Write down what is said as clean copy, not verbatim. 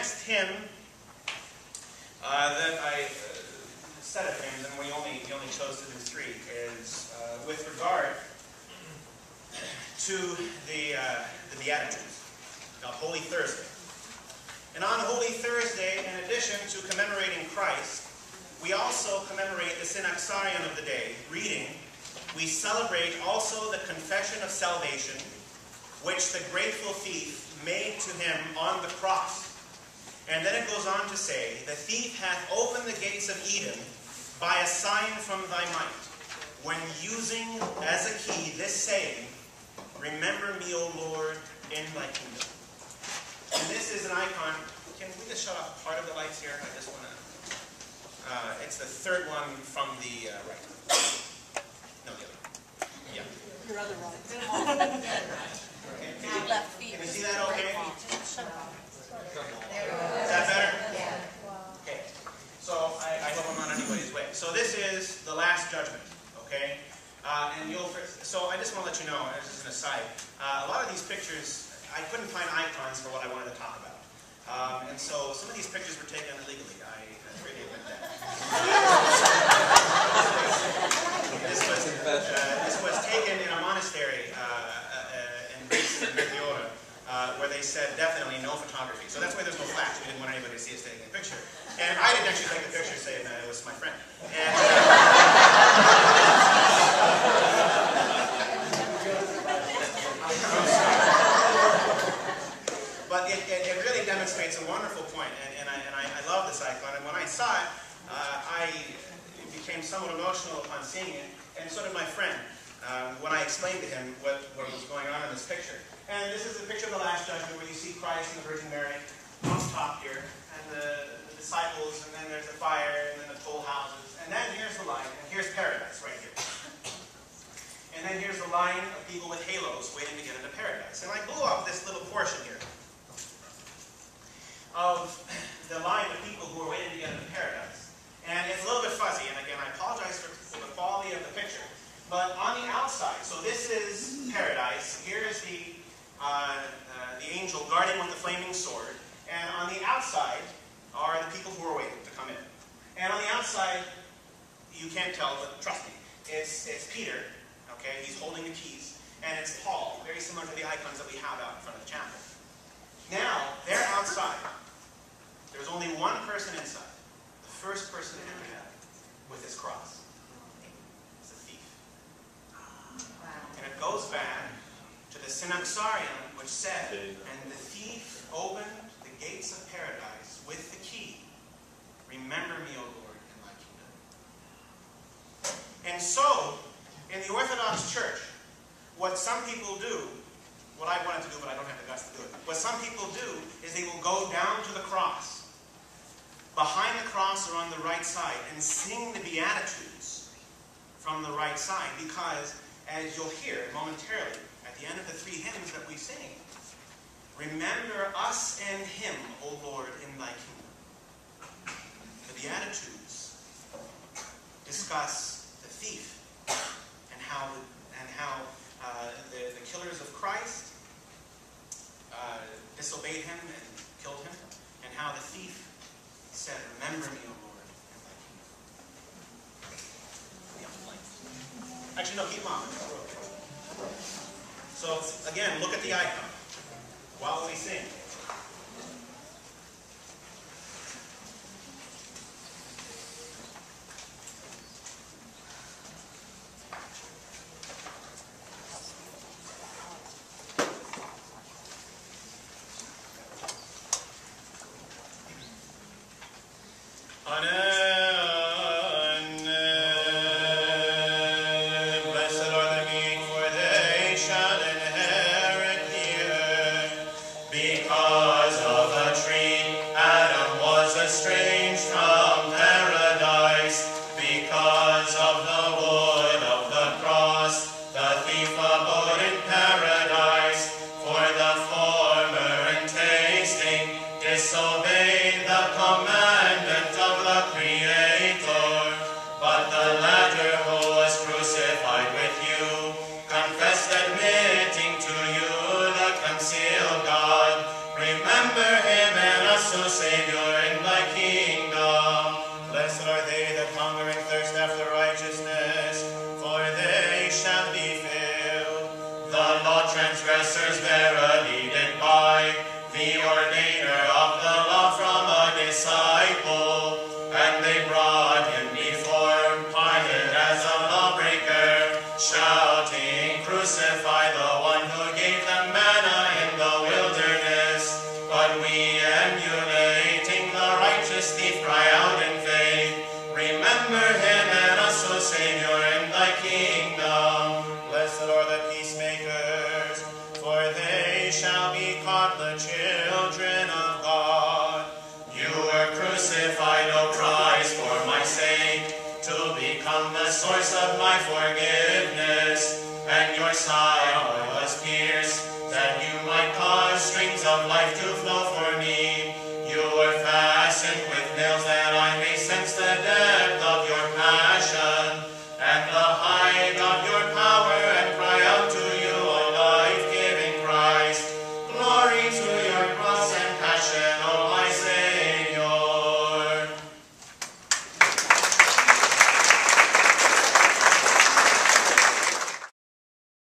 next hymn that I set of hymns, and we only chose to do 3, is with regard to the Beatitudes, Holy Thursday. And on Holy Thursday, in addition to commemorating Christ, we also commemorate the synaxarion of the day, reading, we celebrate also the confession of salvation, which the grateful thief made to him on the cross. And then it goes on to say, the thief hath opened the gates of Eden by a sign from thy might, when using as a key this saying, remember me, O Lord, in thy kingdom. And this is an icon. Can we just shut off part of the lights here? I just want to... it's the third one from the right. No, the other. Yeah. Your other right. Can you see that okay? Is that better? Okay. So I hope I'm not anybody's way. So this is the last judgment, okay? So I just want to let you know, as an aside, a lot of these pictures, I couldn't find icons for what I wanted to talk about. And so some of these pictures were taken illegally. I really admit that. This was taken in a monastery in Greece, in Methiora, where they said definitely no photography. So that's why there's no flash. We didn't want anybody to see us taking a picture. And I didn't actually take the picture, saying that it was my friend. And, but it really demonstrates a wonderful point, and I love this icon. And when I saw it, I became somewhat emotional upon seeing it, and so did my friend, when I explained to him what was going on in this picture. And this is a picture of the Last Judgment where you see Christ and the Virgin Mary on top here, and the disciples, and then there's the fire, and then the toll houses, and then here's the line, and here's paradise right here. And then here's the line of people with halos waiting to get into paradise. And I blew up this little portion here of the line of people who are waiting to get into paradise. And it's a little bit fuzzy, and again, I apologize for the quality of the picture. But on the outside, so this is paradise. Here is the angel guarding with the flaming sword. And on the outside are the people who are waiting to come in. And on the outside, you can't tell, but trust me, it's Peter. Okay, he's holding the keys. And it's Paul, very similar to the icons that we have out in front of the chapel. Now, they're outside. There's only one person inside. The first person in every heaven with his cross. It's the thief. And it goes back to the synaxarion, which said, and the thief opened the gates of paradise with the key. Remember me, O Lord, in thy kingdom. And so, in the Orthodox Church, what some people do, what I wanted to do, but I don't have the guts to do it, what some people do is they will go down to the cross, behind the cross or on the right side, and sing the Beatitudes from the right side, because, as you'll hear momentarily, at the end of the 3 hymns that we sing, remember us and him, O Lord, in thy kingdom. The Beatitudes discuss the thief and how the killers of Christ disobeyed him and killed him, and how the thief said, remember me, O Lord, in thy kingdom. Actually, no, keep them on. So, again, look at the icon while we sing. Remember him and us O Savior, in thy kingdom. Blessed are they that hunger and thirst after righteousness, for they shall be filled. The law transgressors verily did buy the ordainer of the law from a disciple, and they brought him before Pilate as a lawbreaker, shouting, Crucify the one who gave them manna in the wilderness. But we, emulating the righteous thief, cry out in faith, Remember him and us, O Savior, in thy kingdom. Blessed are the peacemakers, for they shall be called the children of God. You were crucified, O Christ, for my sake, to become the source of my forgiveness. And your side was pierced, that you might cause streams of life to flow for me. You were fastened